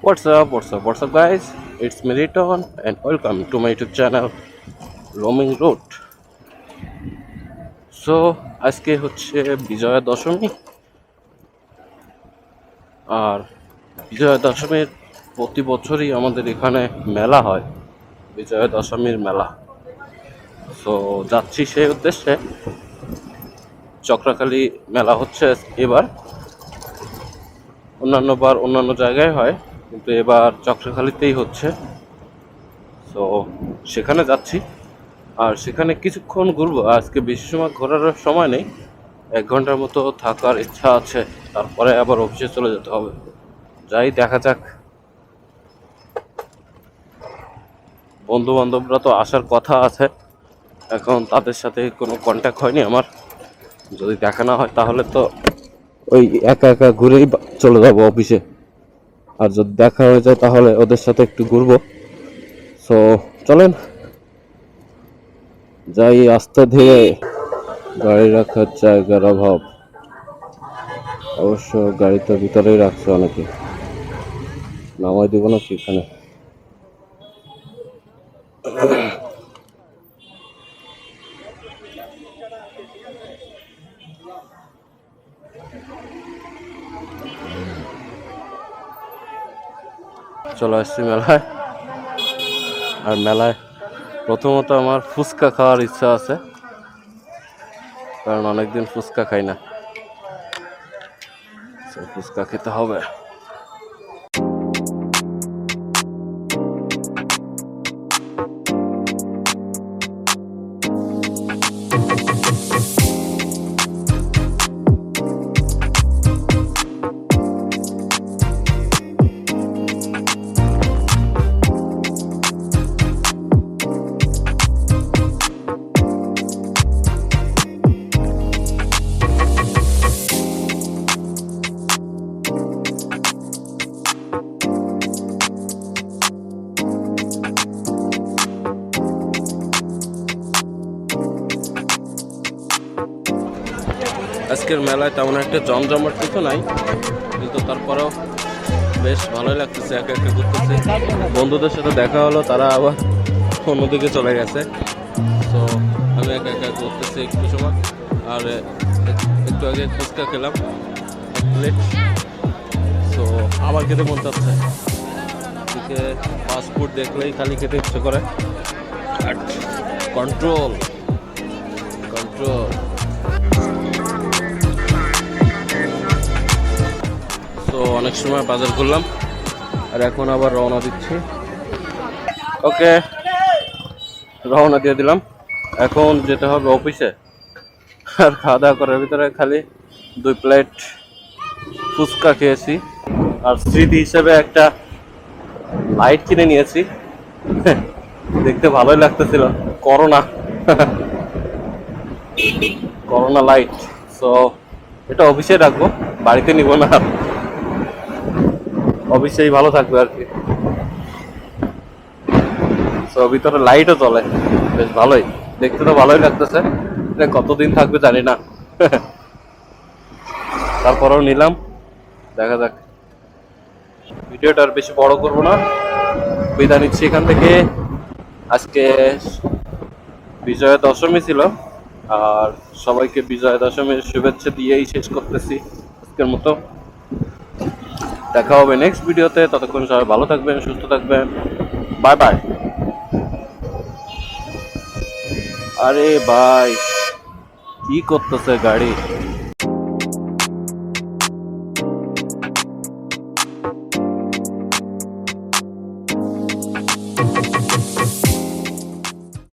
What's up, guys? It's me Riton, and welcome to my YouTube channel, Roaming Road. So, আজকে হচ্ছে বিজয়া দশমী, আর বিজয়া দশমীর প্রতি বছরই আমাদের এখানে মেলা হয়, বিজয়া দশমীর মেলা। সো যাচ্ছি সেই উদ্দেশ্যে। চক্রাখালী মেলা হচ্ছে এবার, অন্যান্য জায়গায় হয়, কিন্তু এবার চক্রাখালীতেই হচ্ছে। তো সেখানে যাচ্ছি, আর সেখানে কিছুক্ষণ ঘুরবো। আজকে বেশি সময় ঘোরার সময় নেই, 1 ঘন্টার মতো থাকার ইচ্ছা আছে, তারপরে আবার অফিসে চলে যেতে হবে। যাই, দেখা যাক। বন্ধু বান্ধবরা তো আসার কথা আছে, এখন তাদের সাথে কোনো কন্ট্যাক্ট হয়নি আমার। যদি দেখা না হয় তাহলে তো ওই একা একা ঘুরেই চলে যাবো অফিসে, আর যদি দেখা হয়ে যায় তাহলে ওদের সাথে একটু ঘুরবো। সো চলেন যাই আস্তে ধীরে। গাড়ি রাখার জায়গার অভাব, অবশ্য গাড়ি তো ভিতরেই রাখছে অনেকে। নামাই দিব নাকি এখানে? চলে আসছি মেলায়। আর মেলায় প্রথমত আমার ফুচকা খাওয়ার ইচ্ছা আছে, কারণ অনেকদিন ফুচকা খাই না। ফুচকা খেতে হবে। আজকের মেলায় তেমন একটা জমজমাট কিছু নাই, কিন্তু তারপরেও বেশ ভালোই লাগতেছে। একা একা ঘুরতেছে, বন্ধুদের সাথে দেখা হলো, তারা আবার অন্যদিকে চলে গেছে। তো আমি একা একা ঘুরতেছি একটু সময়। আর একটু আগে ফুচকা খেলাম প্লেট, তো আবার খেতে মন চাচ্ছে। এদিকে ফাস্টফুড দেখলেই খালি খেতে ইচ্ছে করে। Control control. তো অনেক সময় বাজার করলাম, আর এখন আবার রওনা দিচ্ছি। ওকে, রওনা দিয়ে দিলাম। এখন যেতে হবে অফিসে। আর খাওয়া দাওয়া করার ভিতরে খালি 2 প্লেট ফুচকা খেয়েছি, আর স্মৃতি হিসেবে একটা লাইট কিনে নিয়েছি। দেখতে ভালোই লাগতেছিল, করোনা করোনা লাইট। সো এটা অফিসে রাখবো, বাড়িতে নিব না, অফিসেই ভালো থাকবে আর কি। তো ভিতরে লাইটও চলে, বেশ ভালোই দেখতে, তো ভালোই লাগতেছে। কতদিন থাকবে জানি না, তারপরেও নিলাম, দেখা যাক। ভিডিওটা আর বেশি বড় করবো না, বিদায় নিচ্ছি এখান থেকে। আজকে বিজয়া দশমী ছিল, আর সবাইকে বিজয়া দশমীর শুভেচ্ছা দিয়েই শেষ করতেছি আজকের মতো। দেখা হবে নেক্সট ভিডিওতে, ততক্ষণ সবাই ভালো থাকবেন, সুস্থ থাকবেন। Bye bye. আরে ভাই, কি করতেছে গাড়ি?